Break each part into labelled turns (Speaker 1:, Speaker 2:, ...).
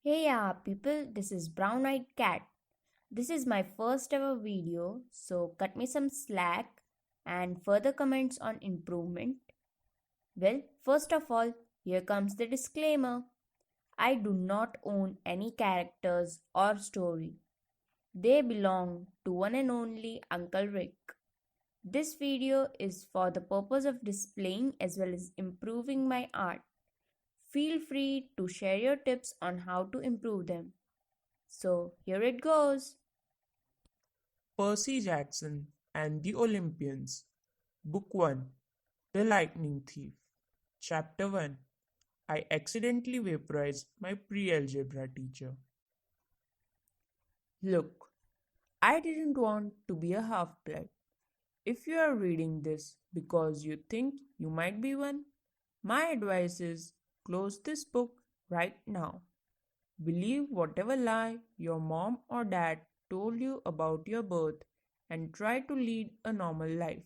Speaker 1: Hey people, this is Brown Eyed Cat. This is my first ever video, so cut me some slack and further comments on improvement. Well, first of all, here comes the disclaimer. I do not own any characters or story. They belong to one and only Uncle Rick. This video is for the purpose of displaying as well as improving my art. Feel free to share your tips on how to improve them. So here it goes.
Speaker 2: Percy Jackson and the Olympians. Book 1. The Lightning Thief. Chapter 1. I accidentally vaporized my pre-algebra teacher. Look, I didn't want to be a half-blood. If you are reading this because you think you might be one, my advice is close this book right now. Believe whatever lie your mom or dad told you about your birth and try to lead a normal life.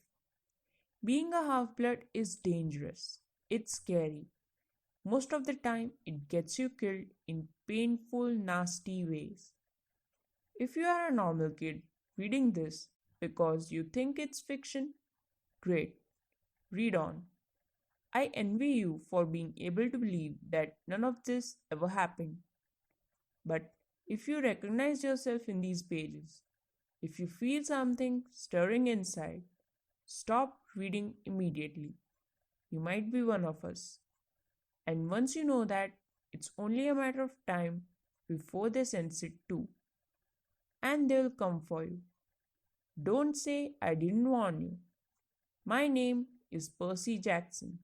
Speaker 2: Being a half-blood is dangerous. It's scary. Most of the time, it gets you killed in painful, nasty ways. If you are a normal kid reading this because you think it's fiction, great. Read on. I envy you for being able to believe that none of this ever happened. But if you recognize yourself in these pages, if you feel something stirring inside, stop reading immediately. You might be one of us. And once you know that, it's only a matter of time before they sense it too. And they'll come for you. Don't say I didn't warn you. My name is Percy Jackson.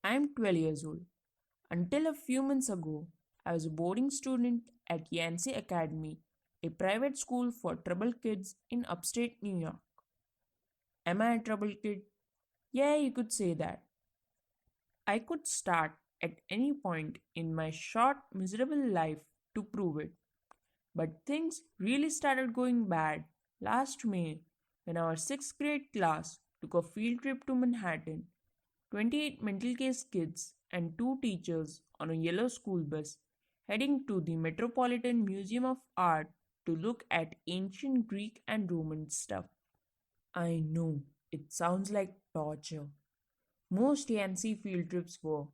Speaker 2: I'm 12 years old. Until a few months ago, I was a boarding student at Yancey Academy, a private school for troubled kids in upstate New York. Am I a troubled kid? Yeah, you could say that. I could start at any point in my short, miserable life to prove it. But things really started going bad last May when our 6th grade class took a field trip to Manhattan. 28 mental case kids and 2 teachers on a yellow school bus heading to the Metropolitan Museum of Art to look at ancient Greek and Roman stuff. I know, it sounds like torture. Most Yancey field trips were,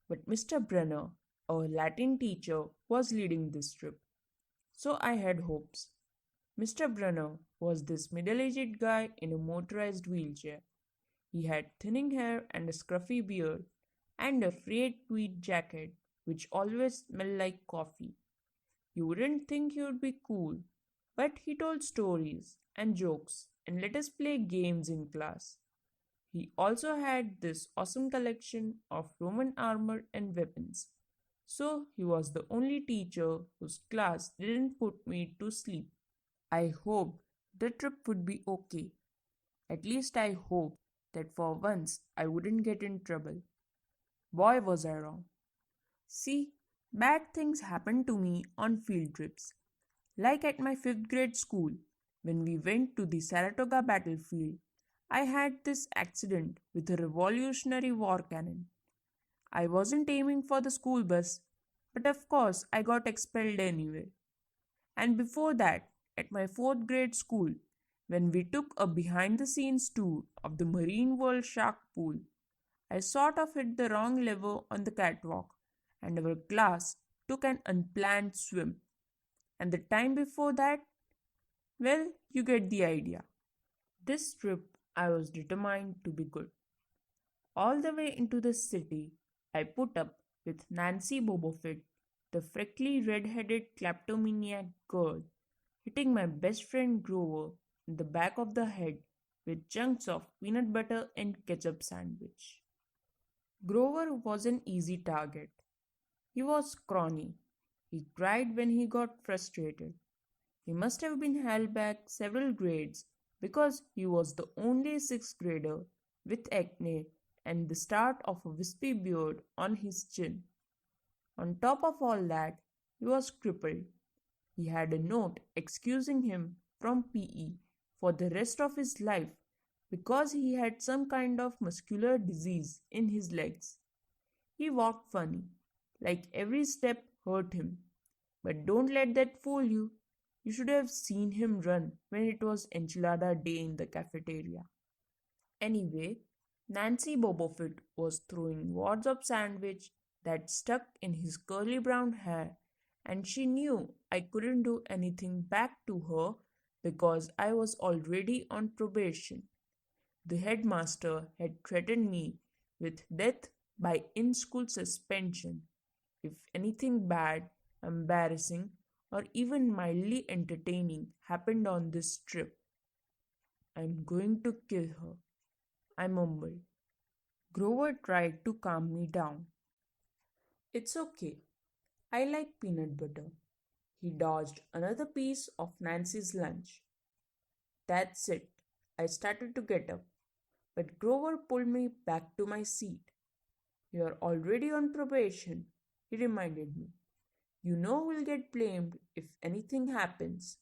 Speaker 2: but Mr. Brenner, our Latin teacher, was leading this trip. So I had hopes. Mr. Brenner was this middle-aged guy in a motorized wheelchair. He had thinning hair and a scruffy beard, and a frayed tweed jacket which always smelled like coffee. You wouldn't think he would be cool, but he told stories and jokes and let us play games in class. He also had this awesome collection of Roman armor and weapons. So he was the only teacher whose class didn't put me to sleep. I hoped the trip would be okay. At least I hoped that for once I wouldn't get in trouble. Boy, was I wrong. See, bad things happen to me on field trips. Like at my 5th grade school, when we went to the Saratoga battlefield, I had this accident with a Revolutionary War cannon. I wasn't aiming for the school bus, but of course I got expelled anyway. And before that, at my 4th grade school, when we took a behind the scenes tour of the Marine World Shark Pool, I sort of hit the wrong lever on the catwalk, and our class took an unplanned swim. And the time before that, well, you get the idea. This trip, I was determined to be good. All the way into the city, I put up with Nancy Bobofit, the freckly red-headed kleptomaniac girl, hitting my best friend Grover in the back of the head with chunks of peanut butter and ketchup sandwich. Grover was an easy target. He was scrawny. He cried when he got frustrated. He must have been held back several grades because he was the only 6th grader with acne and the start of a wispy beard on his chin. On top of all that, he was crippled. He had a note excusing him from PE for the rest of his life because he had some kind of muscular disease in his legs. He walked funny, like every step hurt him. But don't let that fool you. You should have seen him run when it was enchilada day in the cafeteria. Anyway, Nancy Bobofit was throwing wads of sandwich that stuck in his curly brown hair, and she knew I couldn't do anything back to her because I was already on probation. The headmaster had threatened me with death by in school suspension if anything bad, embarrassing, or even mildly entertaining happened on this trip. I'm going to kill her, I mumbled. Grover tried to calm me down. It's okay. I like peanut butter. He dodged another piece of Nancy's lunch. That's it. I started to get up, but Grover pulled me back to my seat. You're already on probation, he reminded me. You know we'll get blamed if anything happens.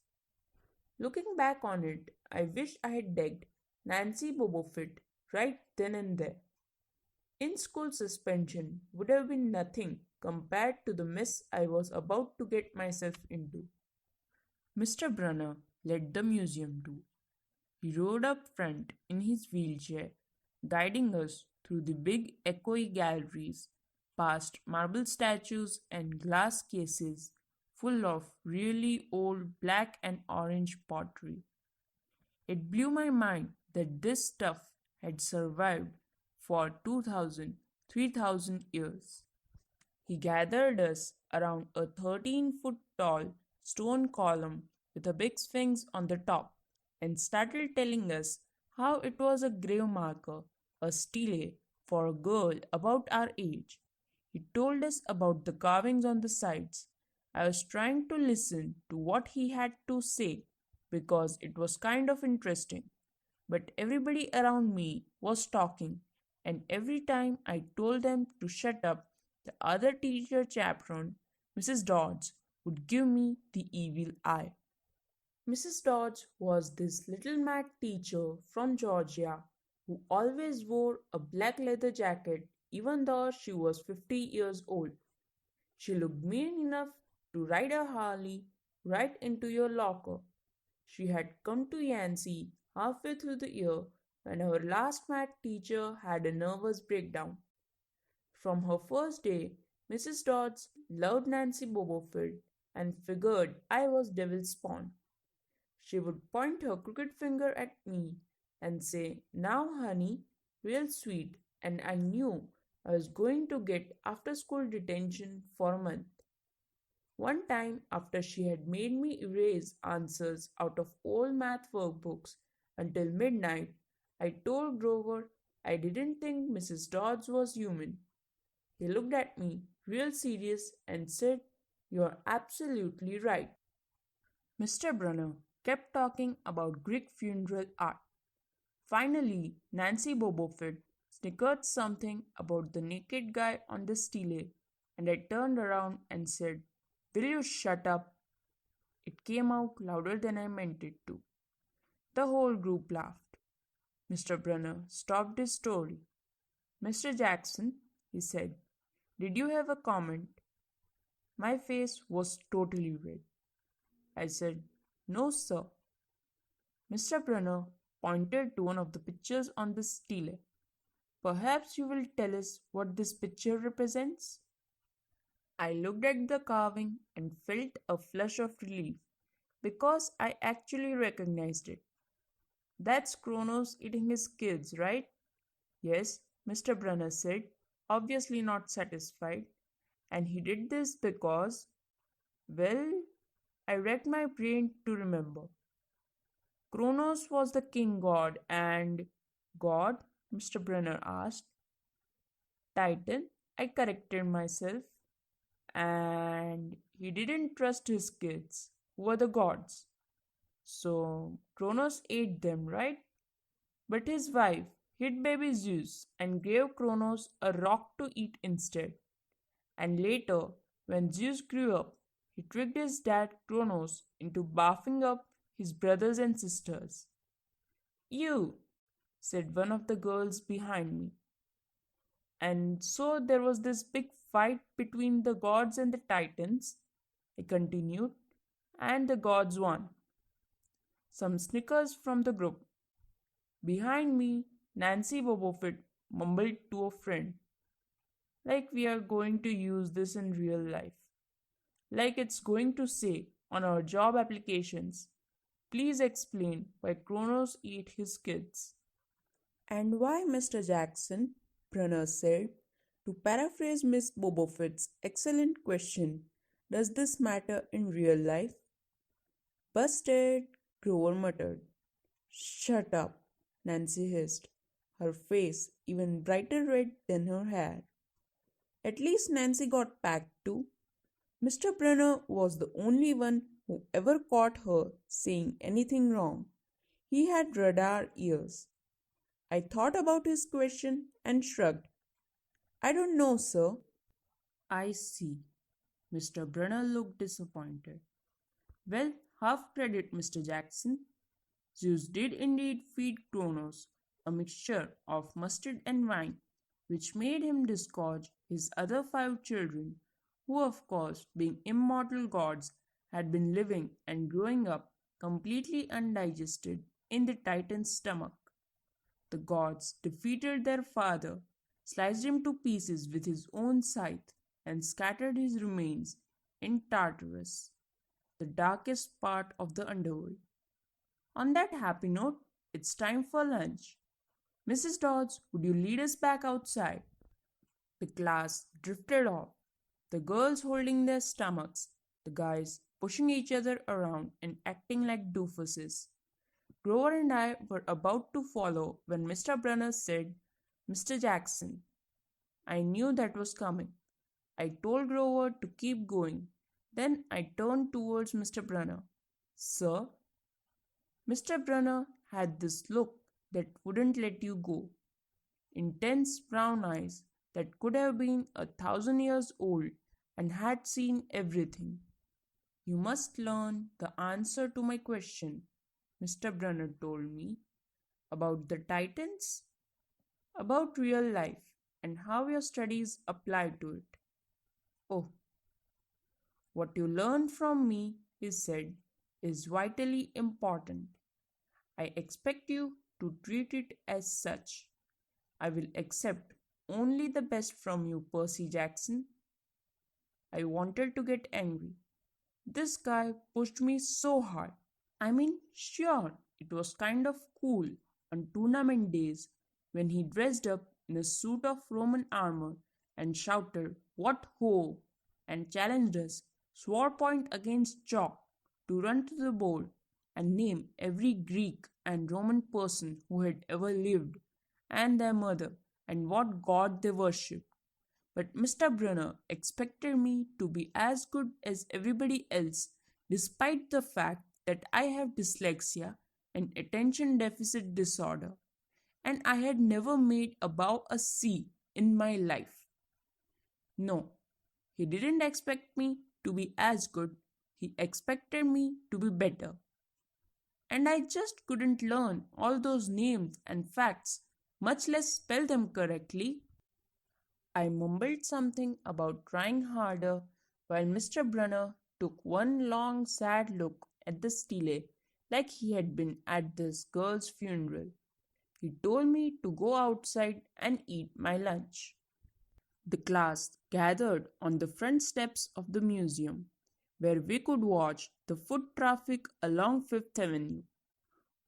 Speaker 2: Looking back on it, I wish I had decked Nancy Bobofit right then and there. In school suspension would have been nothing compared to the mess I was about to get myself into. Mr. Brunner led the museum tour. He rode up front in his wheelchair, guiding us through the big echoey galleries, past marble statues and glass cases full of really old black and orange pottery. It blew my mind that this stuff had survived for 2,000, 3,000 years. He gathered us around a 13-foot tall stone column with a big sphinx on the top and started telling us how it was a grave marker, a stele for a girl about our age. He told us about the carvings on the sides. I was trying to listen to what he had to say because it was kind of interesting. But everybody around me was talking, and every time I told them to shut up, the other teacher chaperone, Mrs. Dodds, would give me the evil eye. Mrs. Dodds was this little mad teacher from Georgia who always wore a black leather jacket even though she was 50 years old. She looked mean enough to ride a Harley right into your locker. She had come to Yancey halfway through the year when our last math teacher had a nervous breakdown. From her first day, Mrs. Dodds loved Nancy Bobofield and figured I was devil's spawn. She would point her crooked finger at me and say, "Now, honey, real sweet," and I knew I was going to get after school detention for a month. One time, after she had made me erase answers out of old math workbooks until midnight, I told Grover I didn't think Mrs. Dodds was human. He looked at me real serious and said, "You're absolutely right." Mr. Brunner kept talking about Greek funeral art. Finally, Nancy Bobofit snickered something about the naked guy on the stele, and I turned around and said, "Will you shut up?" It came out louder than I meant it to. The whole group laughed. Mr. Brunner stopped his story. "Mr. Jackson," he said, "did you have a comment?" My face was totally red. I said, "No, sir." Mr. Brunner pointed to one of the pictures on the stele. "Perhaps you will tell us what this picture represents?" I looked at the carving and felt a flush of relief because I actually recognized it. "That's Kronos eating his kids, right?" "Yes," Mr. Brunner said, obviously not satisfied. "And he did this because, well," I racked my brain to remember. "Kronos was the king god and—" "God?" Mr. Brunner asked. "Titan," I corrected myself. "And he didn't trust his kids, who were the gods. So Kronos ate them, right? But his wife hid baby Zeus and gave Kronos a rock to eat instead. And later, when Zeus grew up, he tricked his dad Kronos into barfing up his brothers and sisters." "You," said one of the girls behind me. "And so there was this big fight between the gods and the titans." I continued, and the gods won. Some snickers from the group. Behind me, Nancy Bobofit mumbled to a friend, like we are going to use this in real life. Like it's going to say on our job applications, please explain why Kronos ate his kids. And why, Mr. Jackson? Prana said. To paraphrase Miss Bobofit's excellent question, does this matter in real life? Busted, Grover muttered. Shut up, Nancy hissed, her face even brighter red than her hair. At least Nancy got packed too. Mr. Brenner was the only one who ever caught her saying anything wrong. He had radar ears. I thought about his question and shrugged. I don't know, sir. I see. Mr. Brenner looked disappointed. Well, half credit, Mr. Jackson. Zeus did indeed feed Kronos a mixture of mustard and wine, which made him disgorge his other 5 children, who, of course, being immortal gods, had been living and growing up completely undigested in the Titan's stomach. The gods defeated their father, sliced him to pieces with his own scythe, and scattered his remains in Tartarus, the darkest part of the underworld. On that happy note, it's time for lunch. Mrs. Dodds, would you lead us back outside? The class drifted off, the girls holding their stomachs, the guys pushing each other around and acting like doofuses. Grover and I were about to follow when Mr. Brunner said, Mr. Jackson. I knew that was coming. I told Grover to keep going. Then I turned towards Mr. Brunner. Sir? Mr. Brunner had this look that wouldn't let you go. Intense brown eyes that could have been 1,000 years old and had seen everything. You must learn the answer to my question, Mr. Brunner told me. About the Titans? About real life and how your studies apply to it. Oh, what you learn from me, he said, is vitally important. I expect you to treat it as such. I will accept only the best from you, Percy Jackson. I wanted to get angry. This guy pushed me so hard. I mean, sure, it was kind of cool on tournament days when he dressed up in a suit of Roman armor and shouted, What ho! And challenged us, sword point against chalk, to run to the board and name every Greek and Roman person who had ever lived, and their mother, and what god they worshipped. But Mr. Brunner expected me to be as good as everybody else, despite the fact that I have dyslexia and attention deficit disorder, and I had never made above a C in my life. No, he didn't expect me to be as good, he expected me to be better. And I just couldn't learn all those names and facts, much less spell them correctly. I mumbled something about trying harder while Mr. Brunner took one long sad look at the stele like he had been at this girl's funeral. He told me to go outside and eat my lunch. The class gathered on the front steps of the museum, where we could watch the foot traffic along Fifth Avenue.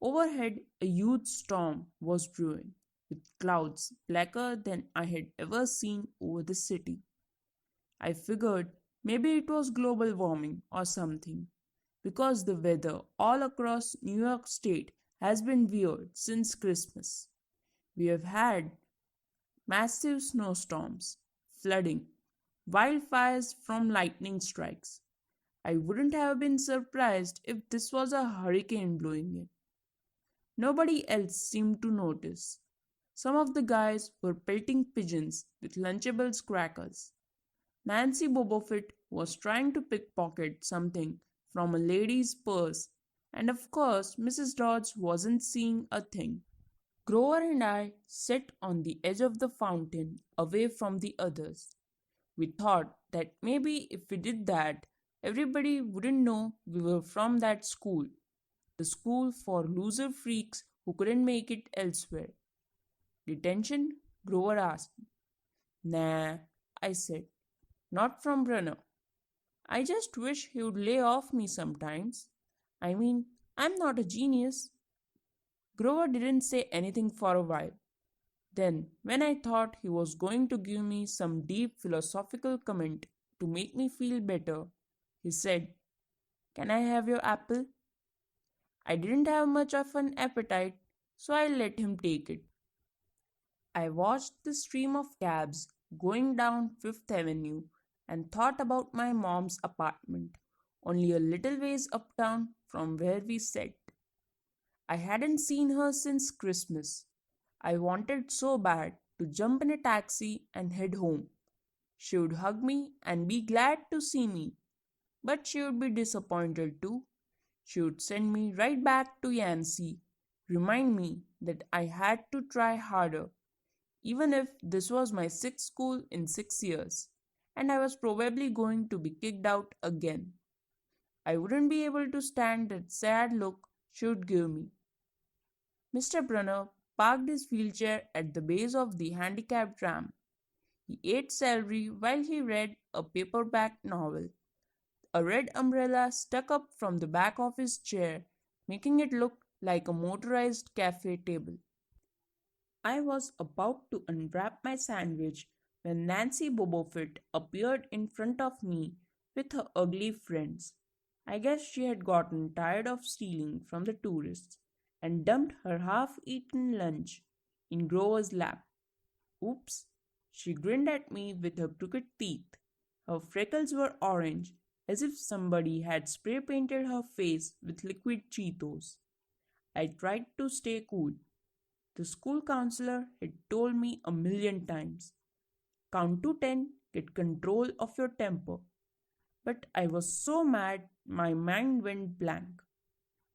Speaker 2: Overhead, a huge storm was brewing, with clouds blacker than I had ever seen over the city. I figured maybe it was global warming or something, because the weather all across New York State has been weird since Christmas. We have had massive snowstorms, flooding, wildfires from lightning strikes. I wouldn't have been surprised if this was a hurricane blowing in. Nobody else seemed to notice. Some of the guys were pelting pigeons with Lunchables crackers. Nancy Bobofit was trying to pickpocket something from a lady's purse, and of course Mrs. Dodds wasn't seeing a thing. Grover and I sat on the edge of the fountain away from the others. We thought that maybe if we did that, Everybody wouldn't know we were from that school, the school for loser freaks who couldn't make it elsewhere. Detention? Grover asked. Nah, I said. Not from Brunner. I just wish he would lay off me sometimes. I mean, I'm not a genius. Grover didn't say anything for a while. Then, when I thought he was going to give me some deep philosophical comment to make me feel better, he said, Can I have your apple? I didn't have much of an appetite, so I let him take it. I watched the stream of cabs going down Fifth Avenue and thought about my mom's apartment, only a little ways uptown from where we sat. I hadn't seen her since Christmas. I wanted so bad to jump in a taxi and head home. She would hug me and be glad to see me, but she would be disappointed too. She would send me right back to Yancy, remind me that I had to try harder, even if this was my sixth school in 6 years, and I was probably going to be kicked out again. I wouldn't be able to stand that sad look she would give me. Mr. Brunner parked his wheelchair at the base of the handicapped ramp. He ate celery while he read a paperback novel. A red umbrella stuck up from the back of his chair, making it look like a motorized cafe table. I was about to unwrap my sandwich when Nancy Bobofit appeared in front of me with her ugly friends. I guess she had gotten tired of stealing from the tourists and dumped her half-eaten lunch in Grover's lap. Oops! She grinned at me with her crooked teeth. Her freckles were orange, as if somebody had spray painted her face with liquid Cheetos. I tried to stay cool. The school counselor had told me a million times, Count to 10, get control of your temper. But I was so mad my mind went blank.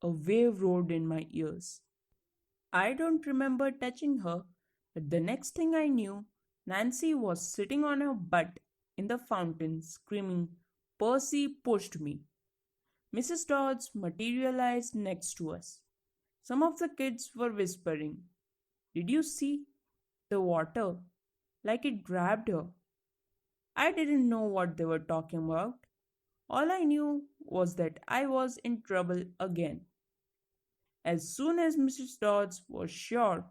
Speaker 2: A wave roared in my ears. I don't remember touching her, but the next thing I knew, Nancy was sitting on her butt in the fountain screaming, Percy pushed me. Mrs. Dodds materialized next to us. Some of the kids were whispering, Did you see? The water. Like it grabbed her. I didn't know what they were talking about. All I knew was that I was in trouble again. As soon as Mrs. Dodds was sure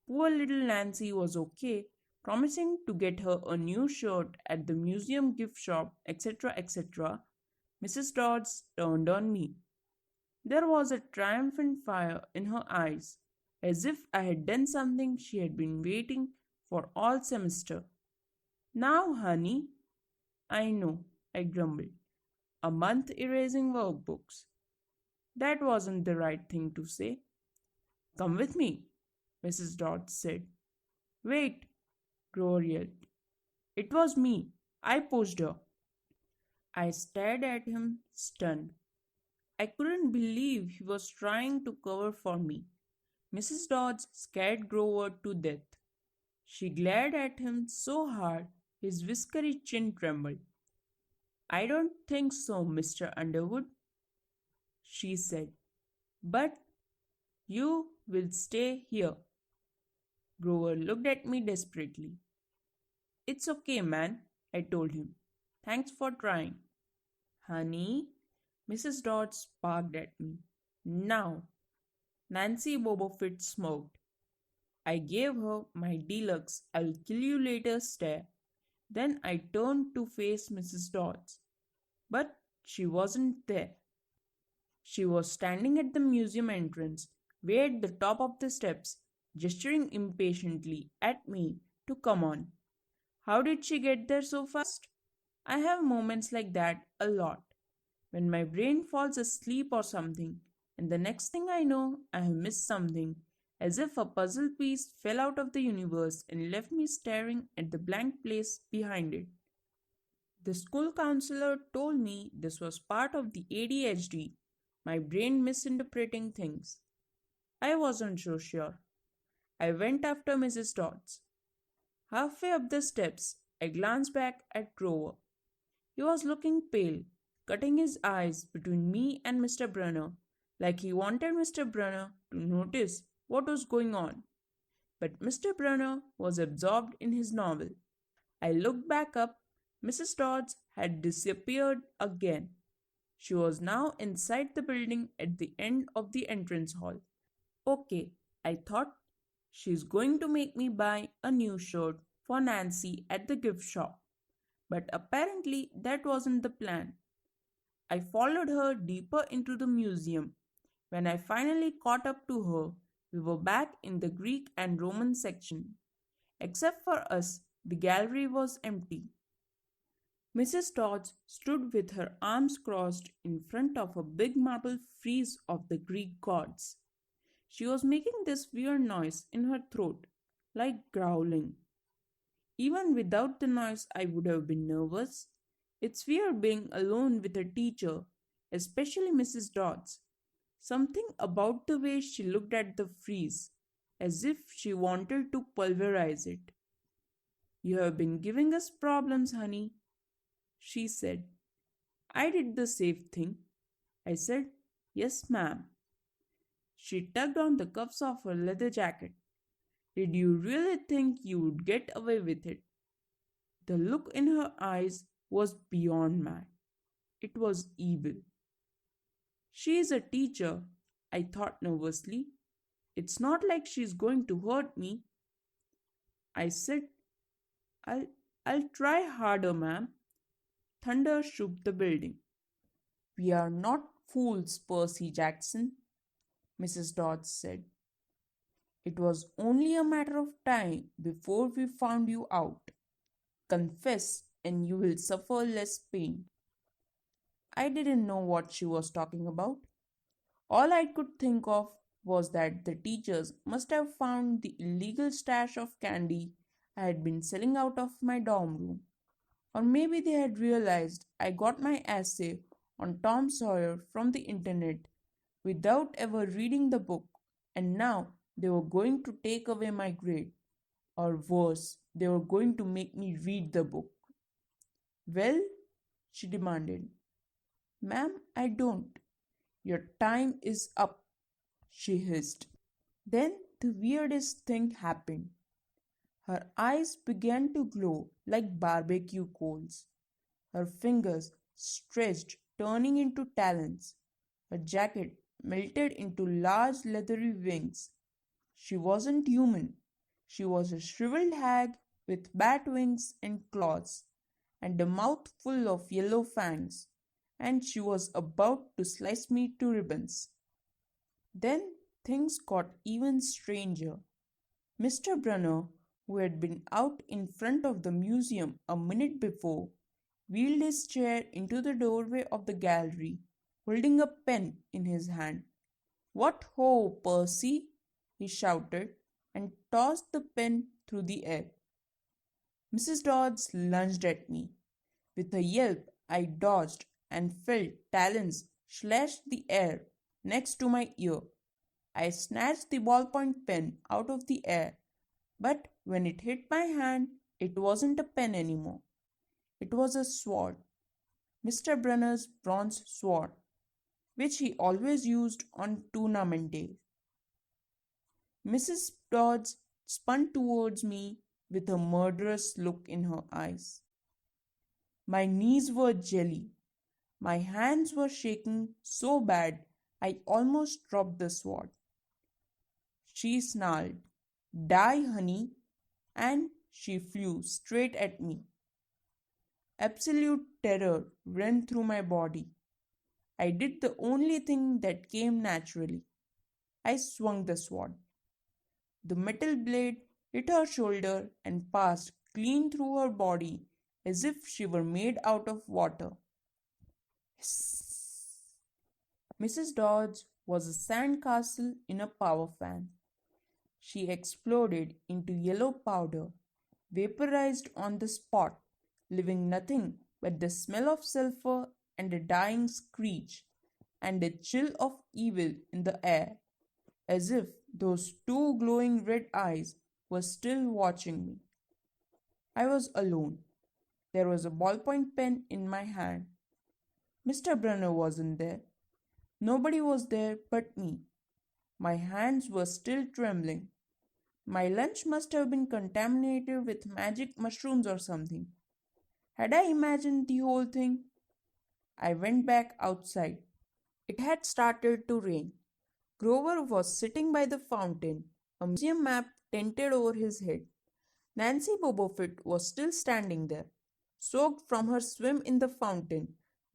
Speaker 2: poor little Nancy was okay, promising to get her a new shirt at the museum gift shop, etc., etc., Mrs. Dodds turned on me. There was a triumphant fire in her eyes, as if I had done something she had been waiting for all semester. Now, honey, I know, I grumbled. A month erasing workbooks. That wasn't the right thing to say. Come with me, Mrs. Dodds said. Wait, Grover yelled. It was me. I pushed her. I stared at him, stunned. I couldn't believe he was trying to cover for me. Mrs. Dodds scared Grover to death. She glared at him so hard his whiskery chin trembled. I don't think so, Mr. Underwood, she said. But you will stay here. Grover looked at me desperately. It's okay, man, I told him. Thanks for trying. Honey, Mrs. Dodds barked at me. Now, Nancy Bobofit smoked. I gave her my deluxe I'll kill you later stare. Then I turned to face Mrs. Dodds. But she wasn't there. She was standing at the museum entrance, way at the top of the steps, gesturing impatiently at me to come on. How did she get there so fast? I have moments like that a lot. When my brain falls asleep or something, and the next thing I know, I have missed something, as if a puzzle piece fell out of the universe and left me staring at the blank place behind it. The school counselor told me this was part of the ADHD, my brain misinterpreting things. I wasn't so sure. I went after Mrs. Dodds. Halfway up the steps, I glanced back at Grover. He was looking pale, cutting his eyes between me and Mr. Brunner, like he wanted Mr. Brunner to notice what was going on. But Mr. Brunner was absorbed in his novel. I looked back up. Mrs. Dodds had disappeared again. She was now inside the building at the end of the entrance hall. Okay, I thought, she's going to make me buy a new shirt for Nancy at the gift shop. But apparently, that wasn't the plan. I followed her deeper into the museum. When I finally caught up to her, we were back in the Greek and Roman section. Except for us, the gallery was empty. Mrs. Dodds stood with her arms crossed in front of a big marble frieze of the Greek gods. She was making this weird noise in her throat, like growling. Even without the noise, I would have been nervous. It's weird being alone with a teacher, especially Mrs. Dodds. Something about the way she looked at the frieze, as if she wanted to pulverize it. You have been giving us problems, honey, she said. I did the safe thing. I said, yes, ma'am. She tugged on the cuffs of her leather jacket. Did you really think you would get away with it? The look in her eyes was beyond mad. It was evil. She is a teacher, I thought nervously. It's not like she's going to hurt me. I said, I'll try harder, ma'am. Thunder shook the building. We are not fools, Percy Jackson, Mrs. Dodds said. It was only a matter of time before we found you out. Confess and you will suffer less pain. I didn't know what she was talking about. All I could think of was that the teachers must have found the illegal stash of candy I had been selling out of my dorm room. Or maybe they had realized I got my essay on Tom Sawyer from the internet without ever reading the book, and now they were going to take away my grade. Or worse, they were going to make me read the book. Well, she demanded. Ma'am, I don't. Your time is up, she hissed. Then the weirdest thing happened. Her eyes began to glow like barbecue coals. Her fingers stretched, turning into talons. Her jacket melted into large leathery wings. She wasn't human. She was a shriveled hag with bat wings and claws, and a mouth full of yellow fangs, and she was about to slice me to ribbons. Then things got even stranger. Mr. Brunner, who had been out in front of the museum a minute before, wheeled his chair into the doorway of the gallery, holding a pen in his hand. What ho, Percy! He shouted and tossed the pen through the air. Mrs. Dodds lunged at me. With a yelp, I dodged and felt talons slash the air next to my ear. I snatched the ballpoint pen out of the air, but when it hit my hand, it wasn't a pen anymore. It was a sword, Mr. Brunner's bronze sword, which he always used on tournament day. Mrs. Dodds spun towards me with a murderous look in her eyes. My knees were jelly. My hands were shaking so bad I almost dropped the sword. She snarled, Die, honey, and she flew straight at me. Absolute terror ran through my body. I did the only thing that came naturally. I swung the sword. The metal blade hit her shoulder and passed clean through her body as if she were made out of water. Hiss. Mrs. Dodds was a sandcastle in a power fan. She exploded into yellow powder, vaporized on the spot, leaving nothing but the smell of sulfur and a dying screech and a chill of evil in the air, as if those two glowing red eyes were still watching me. I was alone. There was a ballpoint pen in my hand. Mr. Brunner wasn't there. Nobody was there but me. My hands were still trembling. My lunch must have been contaminated with magic mushrooms or something. Had I imagined the whole thing? I went back outside. It had started to rain. Grover was sitting by the fountain, a museum map tented over his head. Nancy Bobofit was still standing there, soaked from her swim in the fountain,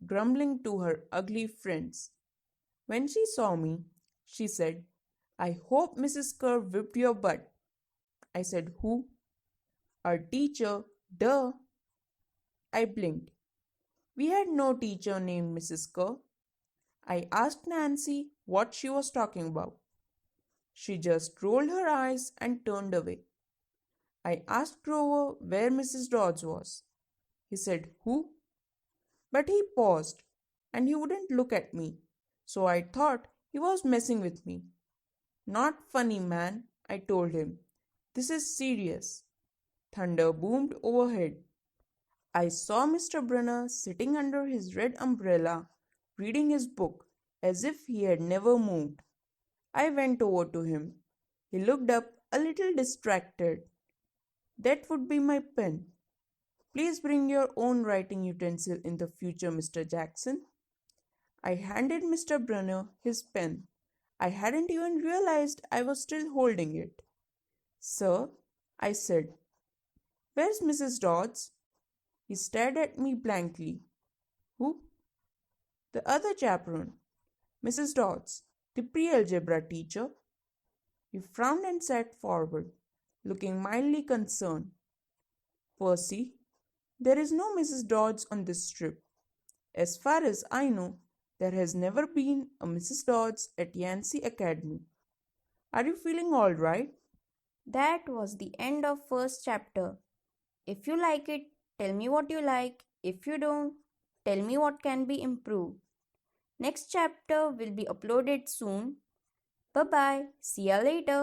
Speaker 2: grumbling to her ugly friends. When she saw me, she said, "I hope Mrs. Kerr whipped your butt." I said, "Who?" "Our teacher, duh." I blinked. We had no teacher named Mrs. Kerr. I asked Nancy what she was talking about. She just rolled her eyes and turned away. I asked Grover where Mrs. Dodds was. He said, "Who?" But he paused and he wouldn't look at me, so I thought he was messing with me. "Not funny, man," I told him. "This is serious." Thunder boomed overhead. I saw Mr. Brunner sitting under his red umbrella, reading his book as if he had never moved. I went over to him. He looked up a little distracted. "That would be my pen. Please bring your own writing utensil in the future, Mr. Jackson." I handed Mr. Brunner his pen. I hadn't even realized I was still holding it. "Sir," I said, "where's Mrs. Dodds?" He stared at me blankly. "Who?" "The other chaperone. Mrs. Dodds, the pre-algebra teacher." He frowned and sat forward, looking mildly concerned. "Percy, there is no Mrs. Dodds on this trip. As far as I know, there has never been a Mrs. Dodds at Yancey Academy. Are you feeling all right?"
Speaker 1: That was the end of first chapter. If you like it, tell me what you like. If you don't, tell me what can be improved. Next chapter will be uploaded soon. Bye bye. See ya later.